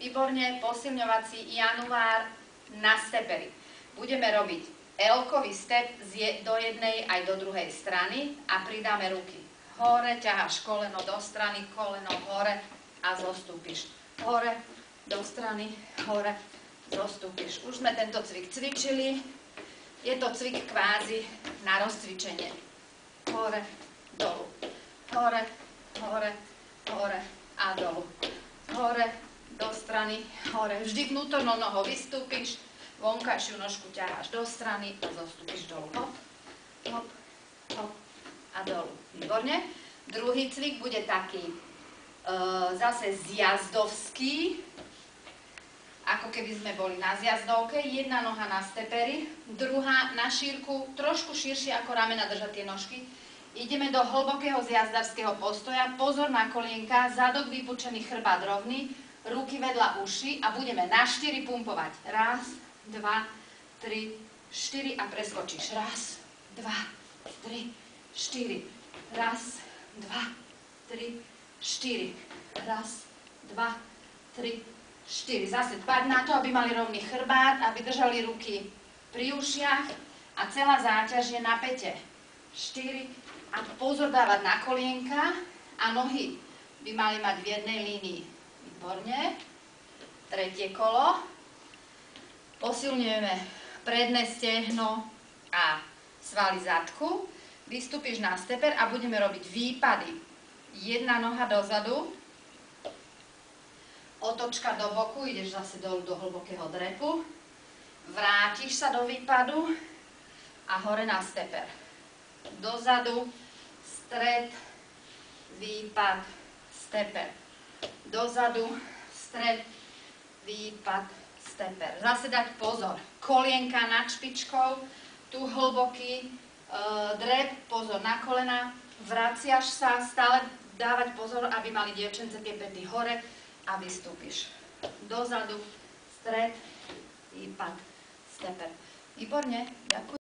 Výborne, posilňovací január na steperi. Budeme robiť L-kový step do jednej aj do druhej strany a pridáme ruky. Hore, ťaháš koleno do strany, koleno hore a zostúpiš. Hore, do strany, hore, zostúpiš. Už sme tento cvik cvičili. Je to cvik kvázi na rozcvičenie. Hore, dolu. Hore, hore, hore a dolu. Hore, do strany, hore. Vždy vnútornou nohou vystúpiš, vonkajšiu nožku ťaháš do strany a zostúpiš dolu. Hop, hop, hop a dolu. Výborne. Druhý cvik bude taký zase zjazdovský, ako keby sme boli na zjazdovke. Jedna noha na steperi, druhá na šírku, trošku širšie ako ramena držať tie nožky. Ideme do hlbokého zjazdarského postoja, pozor na kolienka, zadok vypučený, chrbát rovný, ruky vedľa uši a budeme na 4 pumpovať. Raz, 2, 3, 4 a preskočíš. Raz, 2, 3, 4. Raz, 2, 3, 4. Raz, 2, 3, 4. Zase dbať na to, aby mali rovný chrbát, aby držali ruky pri ušiach a celá záťaž je na pete. 4 a pozor dávať na kolienka a nohy by mali mať v jednej línii. Výborne. Tretie kolo. Posilňujeme predné stehno a svaly zadku. Vystúpiš na steper a budeme robiť výpady. Jedna noha dozadu, otočka do boku, ideš zase dolu do hlbokého drepu, vrátiš sa do výpadu a hore na steper. Dozadu, stred, výpad, steper. Dozadu, stred, výpad, steper. Zase dať pozor. Kolienka nad špičkou, tu hlboký drep, pozor na kolena, vraciaš sa, stále dávať pozor, aby mali dievčence tie pety hore a vystúpiš. Dozadu, stred, výpad, steper. Výborne, ďakujem.